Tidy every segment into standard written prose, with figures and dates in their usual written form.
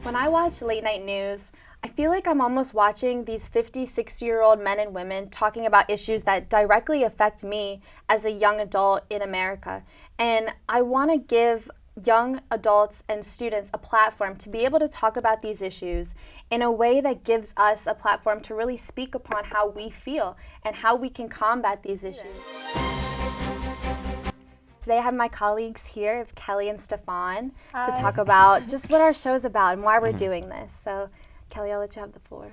When I watch late night news, I feel like I'm almost watching these 50, 60-year-old men and women talking about issues that directly affect me as a young adult in America. And I want to give young adults and students a platform to be able to talk about these issues in a way that gives us a platform to really speak upon how we feel and how we can combat these issues. Today I have my colleagues here, Kelly and Stephon, to talk about just what our show is about and why we're doing this. So, Kelly, I'll let you have the floor.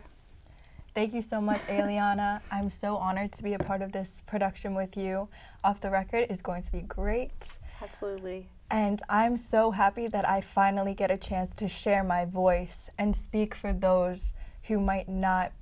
Thank you so much, Aeliana. I'm so honored to be a part of this production with you. Off the Record is going to be great. Absolutely. And I'm so happy that I finally get a chance to share my voice and speak for those who might not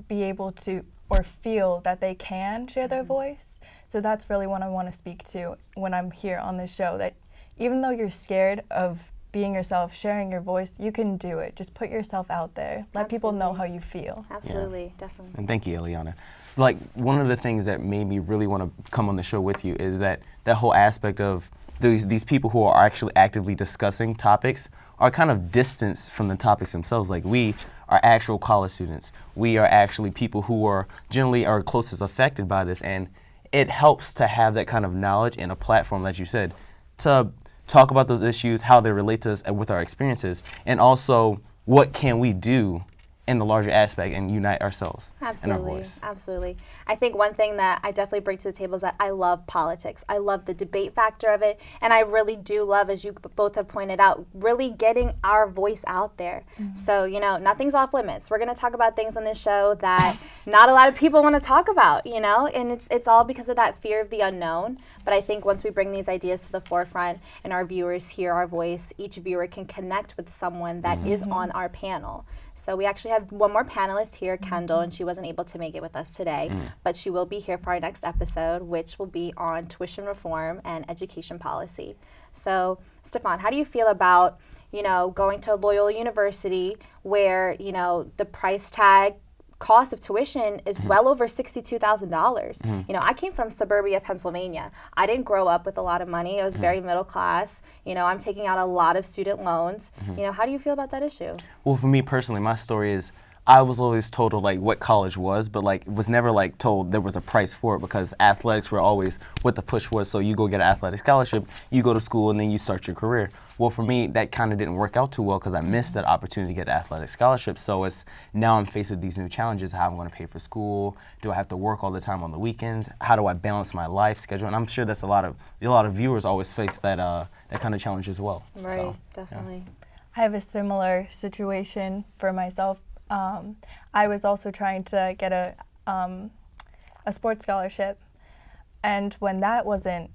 be able to or feel that they can share their voice. So that's really what I want to speak to when I'm here on this show, that even though you're scared of being yourself, sharing your voice, you can do it. Just put yourself out there. Let people know how you feel. Absolutely, definitely. And thank you, Aeliana. Like, one of the things that made me really want to come on the show with you is that whole aspect of these people who are actually actively discussing topics are kind of distanced from the topics themselves. Like, we are actual college students. We are actually people who are generally are closest affected by this, and it helps to have that kind of knowledge and a platform, as you said, to talk about those issues, how they relate to us and with our experiences, and also what can we do in the larger aspect and unite ourselves and our voice. Absolutely. I think one thing that I definitely bring to the table is that I love politics. I love the debate factor of it, and I really do love, as you both have pointed out, really getting our voice out there. So, you know, nothing's off limits. We're going to talk about things on this show that not a lot of people want to talk about, you know, and it's all because of that fear of the unknown. But I think once we bring these ideas to the forefront and our viewers hear our voice, each viewer can connect with someone that is on our panel. So we actually have one more panelist here, Kendall, and she wasn't able to make it with us today, but she will be here for our next episode, which will be on tuition reform and education policy. So, Stephon, how do you feel about, you know, going to Loyola University where, you know, the price tag cost of tuition is well over $62,000. You know, I came from suburbia, Pennsylvania. I didn't grow up with a lot of money. I was very middle class. You know, I'm taking out a lot of student loans. You know, how do you feel about that issue? Well, for me personally, my story is I was always told like what college was, but like was never like told there was a price for it, because athletics were always what the push was. So you go get an athletic scholarship, you go to school, and then you start your career. Well, for me, that kind of didn't work out too well because I missed that opportunity to get an athletic scholarship. So it's now I'm faced with these new challenges: how I'm going to pay for school. Do I have to work all the time on the weekends? How do I balance my life schedule? And I'm sure that's a lot of viewers always face that kind of challenge as well. Right, so, definitely. I have a similar situation for myself. I was also trying to get a sports scholarship, and when that wasn't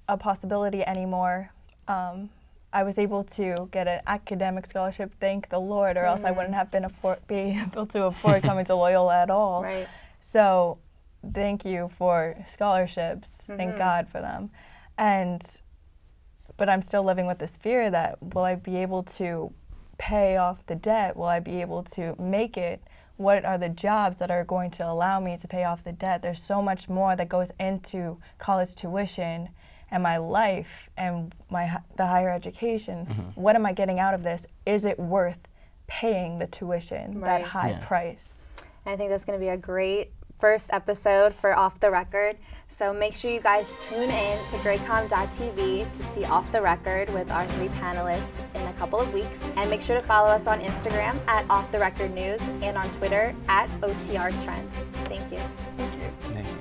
a possibility anymore, I was able to get an academic scholarship, thank the Lord, or else I wouldn't have been able to afford coming to Loyola at all. Right. So thank you for scholarships, thank God for them. But I'm still living with this fear that, will I be able to pay off the debt? Will I be able to make it? What are the jobs that are going to allow me to pay off the debt? There's so much more that goes into college tuition and my life and the higher education. What am I getting out of this? Is it worth paying the tuition, that high price? I think that's going to be a great first episode for Off the Record. So make sure you guys tune in to GreyComm.tv to see Off the Record with our 3 panelists in a couple of weeks. And make sure to follow us on Instagram at Off the Record News and on Twitter at OTR Trend. Thank you. Thank you. Thank you.